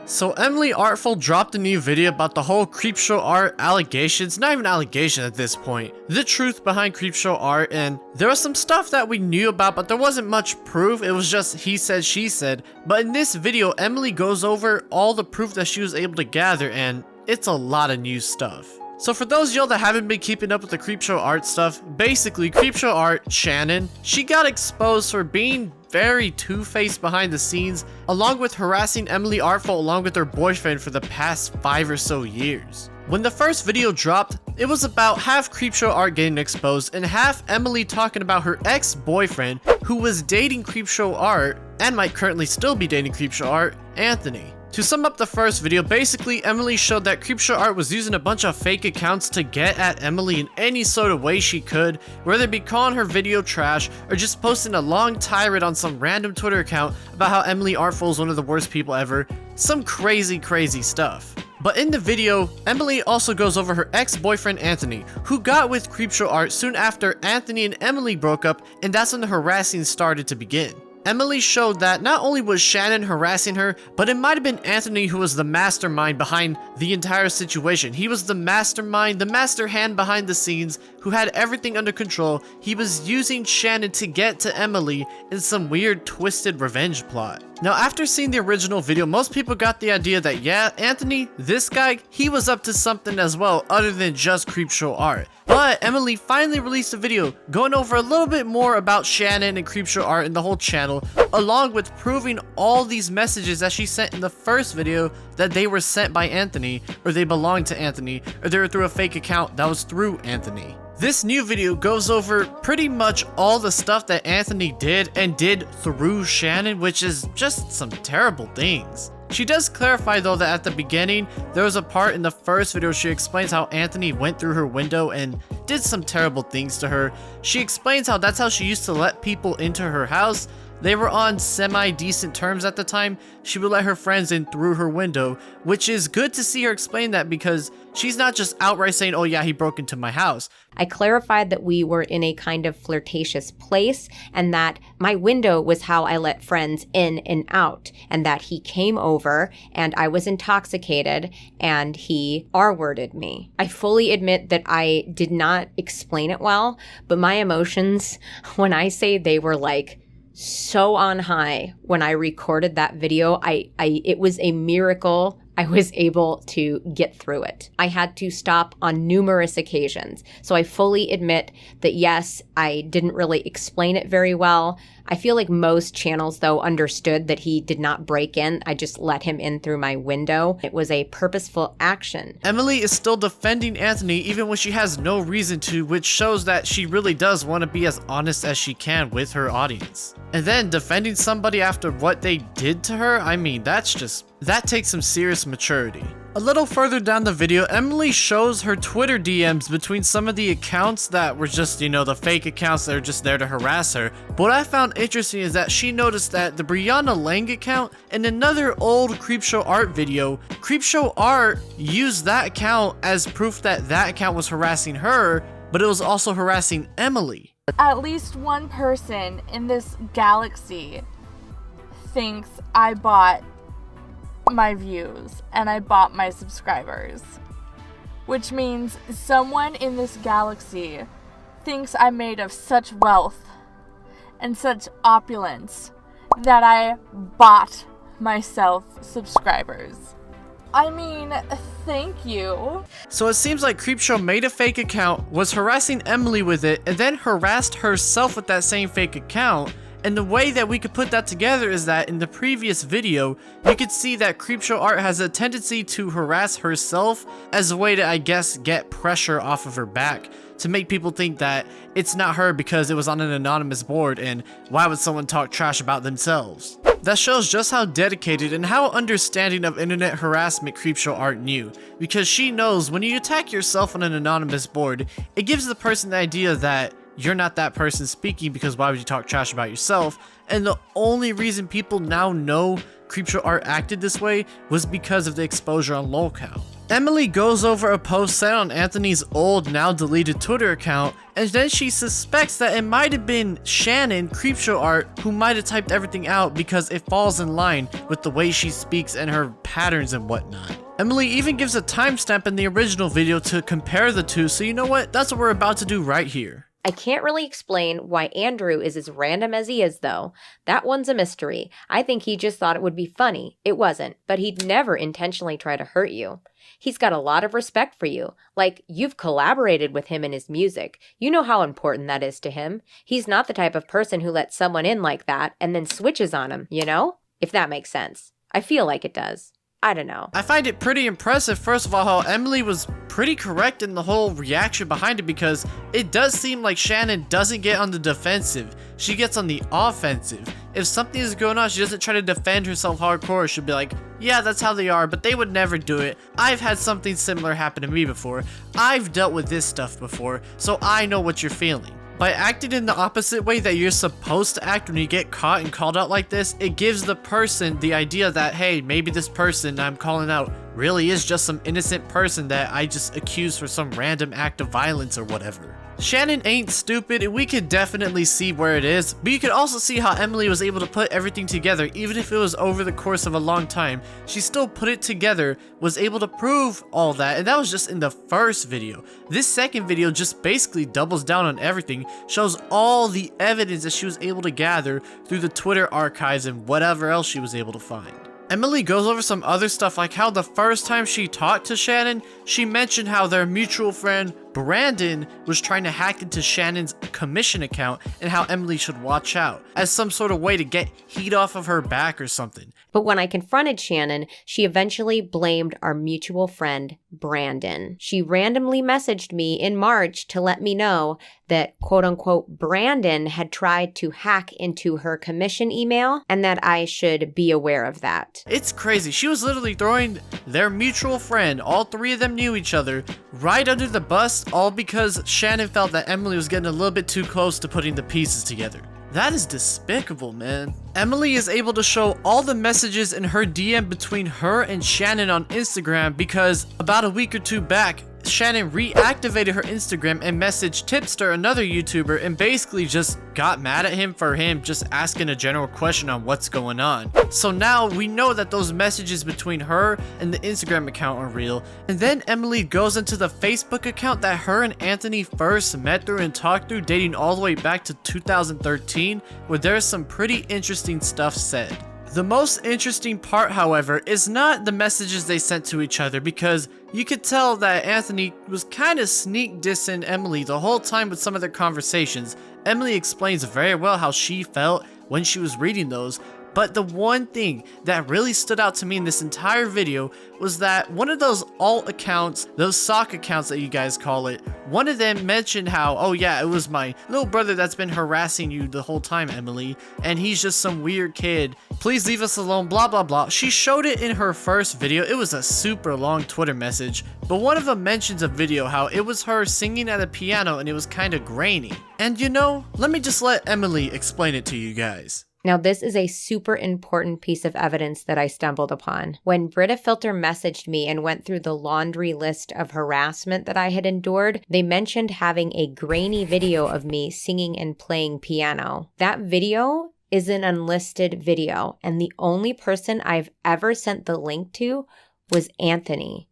So Emily Artful dropped a new video about the whole CreepShow art allegations, not even allegation at this point, the truth behind CreepShow art, and there was some stuff that we knew about but there wasn't much proof, it was just he said she said, but in this video Emily goes over all the proof that she was able to gather and it's a lot of new stuff. So for those of y'all that haven't been keeping up with the CreepShow art stuff, basically CreepShow art, Shannon, she got exposed for being very two-faced behind the scenes, along with harassing Emily Artful along with her boyfriend for the past 5 or so years. When the first video dropped, it was about half CreepShow art getting exposed and half Emily talking about her ex-boyfriend who was dating CreepShow art and might currently still be dating CreepShow art, Anthony. To sum up the first video, basically Emily showed that CreepShow art was using a bunch of fake accounts to get at Emily in any sort of way she could, whether it be calling her video trash or just posting a long tirade on some random Twitter account about how Emily Artful is one of the worst people ever. Some crazy stuff. But in the video, Emily also goes over her ex-boyfriend Anthony, who got with CreepShow art soon after Anthony and Emily broke up, and that's when the harassing started to begin. Emily showed that not only was Shannon harassing her, but it might have been Anthony who was the mastermind behind the entire situation. He was the mastermind, the master hand behind the scenes, who had everything under control. He was using Shannon to get to Emily in some weird twisted revenge plot. Now after seeing the original video, most people got the idea that yeah, Anthony, this guy, he was up to something as well other than just CreepShow art. But Emily finally released a video going over a little bit more about Shannon and CreepShow art and the whole channel, along with proving all these messages that she sent in the first video that they were sent by Anthony, or they belonged to Anthony, or they were through a fake account that was through Anthony. This new video goes over pretty much all the stuff that Anthony did and did through Shannon, which is just some terrible things. She does clarify though that at the beginning, there was a part in the first video she explains how Anthony went through her window and did some terrible things to her. She explains how that's how she used to let people into her house. They were on semi-decent terms at the time. She would let her friends in through her window, which is good to see her explain that because she's not just outright saying, oh yeah, he broke into my house. I clarified that we were in a kind of flirtatious place and that my window was how I let friends in and out, and that he came over and I was intoxicated and he R-worded me. I fully admit that I did not explain it well, but my emotions, when I say they were like so on high when I recorded that video, it was a miracle I was able to get through it. I had to stop on numerous occasions. So I fully admit that yes, I didn't really explain it very well. I feel like most channels though understood that he did not break in. I just let him in through my window. It was a purposeful action. Emily is still defending Anthony even when she has no reason to, which shows that she really does want to be as honest as she can with her audience. And then defending somebody after what they did to her, I mean, that takes some serious maturity. A little further down the video, Emily shows her Twitter DMs between some of the accounts that were just, you know, the fake accounts that are just there to harass her. But what I found interesting is that she noticed that the Brianna Lang account and another old CreepShow art video, CreepShow art used that account as proof that that account was harassing her, but it was also harassing Emily. At least one person in this galaxy thinks I bought my views and I bought my subscribers, which means someone in this galaxy thinks I'm made of such wealth and such opulence that I bought myself subscribers. I mean, thank you. So it seems like CreepShow made a fake account, was harassing Emily with it, and then harassed herself with that same fake account. And the way that we could put that together is that in the previous video, you could see that CreepShow art has a tendency to harass herself as a way to, I guess, get pressure off of her back, to make people think that it's not her because it was on an anonymous board, and why would someone talk trash about themselves? That shows just how dedicated and how understanding of internet harassment CreepShow art knew, because she knows when you attack yourself on an anonymous board, it gives the person the idea that you're not that person speaking, because why would you talk trash about yourself? And the only reason people now know CreepShow art acted this way was because of the exposure on Lolcow. Emily goes over a post sent on Anthony's old, now deleted Twitter account, and then she suspects that it might have been Shannon, CreepShow Art, who might have typed everything out because it falls in line with the way she speaks and her patterns and whatnot. Emily even gives a timestamp in the original video to compare the two, so you know what? That's what we're about to do right here. I can't really explain why Andrew is as random as he is, though. That one's a mystery. I think he just thought it would be funny. It wasn't, but he'd never intentionally try to hurt you. He's got a lot of respect for you. Like, you've collaborated with him in his music. You know how important that is to him. He's not the type of person who lets someone in like that and then switches on him, you know? If that makes sense. I feel like it does. I don't know. I find it pretty impressive, first of all, how Emily was pretty correct in the whole reaction behind it, because it does seem like Shannon doesn't get on the defensive. She gets on the offensive. If something is going on, she doesn't try to defend herself hardcore. She'll be like, yeah, that's how they are, but they would never do it. I've had something similar happen to me before. I've dealt with this stuff before, so I know what you're feeling. By acting in the opposite way that you're supposed to act when you get caught and called out like this, it gives the person the idea that, hey, maybe this person I'm calling out really is just some innocent person that I just accused for some random act of violence or whatever. Shannon ain't stupid, and we could definitely see where it is, but you could also see how Emily was able to put everything together. Even if it was over the course of a long time, she still put it together, was able to prove all that, and that was just in the first video. This second video just basically doubles down on everything, shows all the evidence that she was able to gather through the Twitter archives and whatever else she was able to find. Emily goes over some other stuff, like how the first time she talked to Shannon, she mentioned how their mutual friend Brandon was trying to hack into Shannon's commission account and how Emily should watch out as some sort of way to get heat off of her back or something. But when I confronted Shannon, she eventually blamed our mutual friend, Brandon. She randomly messaged me in March to let me know that, quote unquote, Brandon had tried to hack into her commission email and that I should be aware of that. It's crazy. She was literally throwing their mutual friend, all three of them knew each other, right under the bus, all because Shannon felt that Emily was getting a little bit too close to putting the pieces together. That is despicable, man. Emily is able to show all the messages in her DM between her and Shannon on Instagram because about a week or two back, Shannon reactivated her Instagram and messaged Tipster, another YouTuber, and basically just got mad at him for him just asking a general question on what's going on. So now we know that those messages between her and the Instagram account are real. And then Emily goes into the Facebook account that her and Anthony first met through and talked through, dating all the way back to 2013, where there's some pretty interesting stuff said. The most interesting part, however, is not the messages they sent to each other, because you could tell that Anthony was kind of sneak dissing Emily the whole time with some of their conversations. Emily explains very well how she felt when she was reading those, but the one thing that really stood out to me in this entire video was that one of those alt accounts, those sock accounts that you guys call it, one of them mentioned how, oh yeah, it was my little brother that's been harassing you the whole time, Emily, and he's just some weird kid. Please leave us alone, blah blah blah. She showed it in her first video. It was a super long Twitter message, but one of them mentions a video how it was her singing at a piano and it was kind of grainy. And you know, let me just let Emily explain it to you guys. Now, this is a super important piece of evidence that I stumbled upon. When Brita Filter messaged me and went through the laundry list of harassment that I had endured, they mentioned having a grainy video of me singing and playing piano. That video is an unlisted video, and the only person I've ever sent the link to was Anthony.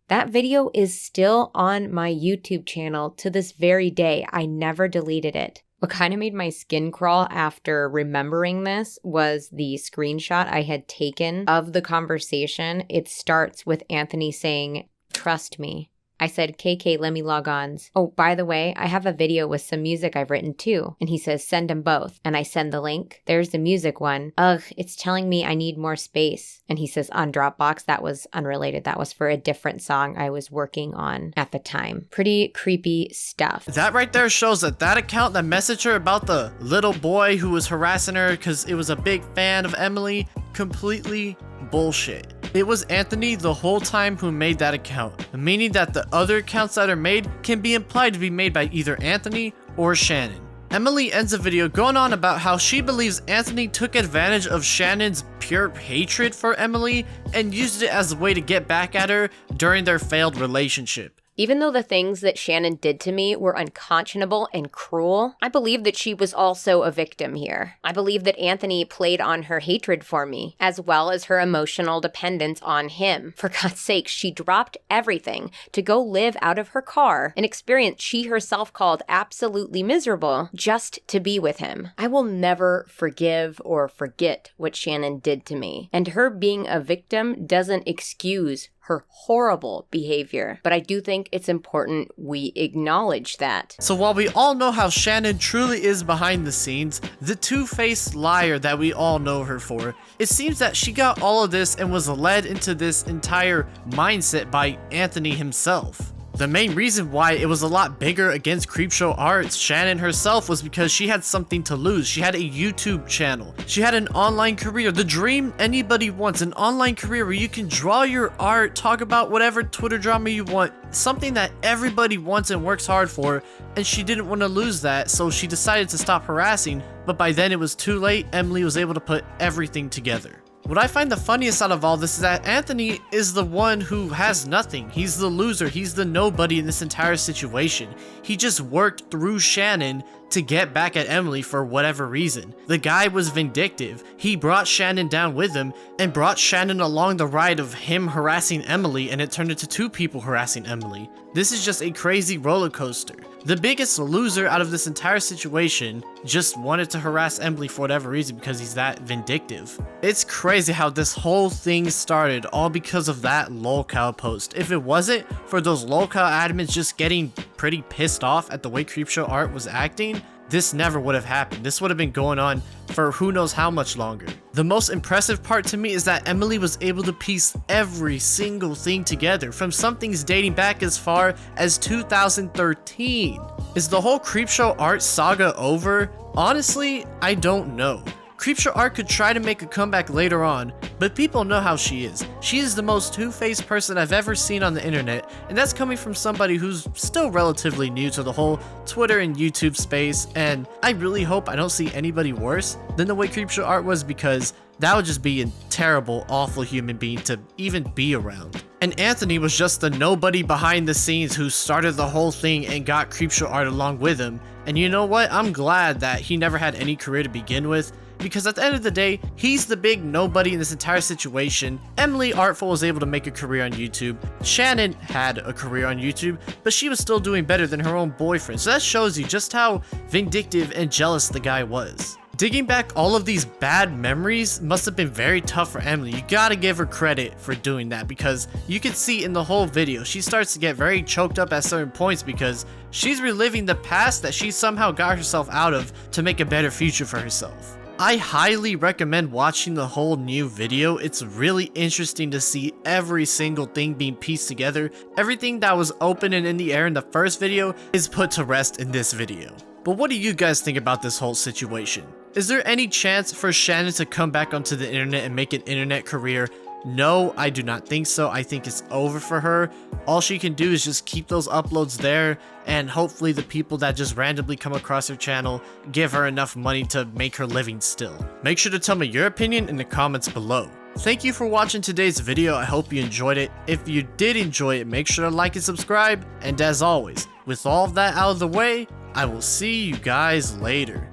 That video is still on my YouTube channel to this very day. I never deleted it. What kind of made my skin crawl after remembering this was the screenshot I had taken of the conversation. It starts with Anthony saying, "Trust me." I said, "KK, let me log on. Oh, by the way, I have a video with some music I've written too." And he says, "Send them both." And I send the link. There's the music one. Ugh, it's telling me I need more space. And he says, on Dropbox. That was unrelated. That was for a different song I was working on at the time. Pretty creepy stuff. That right there shows that that account that messaged her about the little boy who was harassing her because it was a big fan of Emily, completely bullshit. It was Anthony the whole time who made that account, meaning that the other accounts that are made can be implied to be made by either Anthony or Shannon. Emily ends the video going on about how she believes Anthony took advantage of Shannon's pure hatred for Emily and used it as a way to get back at her during their failed relationship. Even though the things that Shannon did to me were unconscionable and cruel, I believe that she was also a victim here. I believe that Anthony played on her hatred for me, as well as her emotional dependence on him. For God's sake, she dropped everything to go live out of her car, an experience she herself called absolutely miserable, just to be with him. I will never forgive or forget what Shannon did to me, and her being a victim doesn't excuse her horrible behavior, but I do think it's important we acknowledge that. So while we all know how Shannon truly is behind the scenes, the two-faced liar that we all know her for, it seems that she got all of this and was led into this entire mindset by Anthony himself. The main reason why it was a lot bigger against CreepShow Art's Shannon herself was because she had something to lose. She had a YouTube channel. She had an online career. The dream anybody wants, an online career where you can draw your art, talk about whatever Twitter drama you want, something that everybody wants and works hard for, and she didn't want to lose that, so she decided to stop harassing, but by then it was too late. Emily was able to put everything together. What I find the funniest out of all this is that Anthony is the one who has nothing. He's the loser. He's the nobody in this entire situation. He just worked through Shannon to get back at Emily for whatever reason. The guy was vindictive. He brought Shannon down with him and brought Shannon along the ride of him harassing Emily, and it turned into two people harassing Emily. This is just a crazy roller coaster. The biggest loser out of this entire situation just wanted to harass Emily for whatever reason because he's that vindictive. It's crazy how this whole thing started all because of that Lolcow post. If it wasn't for those Lolcow admins just getting pretty pissed off at the way CreepShow Art was acting, this never would have happened. This would have been going on for who knows how much longer. The most impressive part to me is that Emily was able to piece every single thing together from some things dating back as far as 2013. Is the whole CreepShow Art saga over? Honestly, I don't know. CreepShow Art could try to make a comeback later on, but people know how she is. She is the most two-faced person I've ever seen on the internet, and that's coming from somebody who's still relatively new to the whole Twitter and YouTube space, and I really hope I don't see anybody worse than the way CreepShow Art was, because that would just be a terrible, awful human being to even be around. And Anthony was just the nobody behind the scenes who started the whole thing and got CreepShow Art along with him. And you know what? I'm glad that he never had any career to begin with, because at the end of the day, he's the big nobody in this entire situation. Emily Artful was able to make a career on YouTube. Shannon had a career on YouTube, but she was still doing better than her own boyfriend. So that shows you just how vindictive and jealous the guy was. Digging back all of these bad memories must have been very tough for Emily. You gotta give her credit for doing that, because you can see in the whole video, she starts to get very choked up at certain points because she's reliving the past that she somehow got herself out of to make a better future for herself. I highly recommend watching the whole new video. It's really interesting to see every single thing being pieced together. Everything that was open and in the air in the first video is put to rest in this video. But what do you guys think about this whole situation? Is there any chance for Shannon to come back onto the internet and make an internet career? No, I do not think so. I think it's over for her. All she can do is just keep those uploads there, and hopefully the people that just randomly come across her channel give her enough money to make her living still. Make sure to tell me your opinion in the comments below. Thank you for watching today's video. I hope you enjoyed it. If you did enjoy it, make sure to like and subscribe. And as always, with all of that out of the way, I will see you guys later.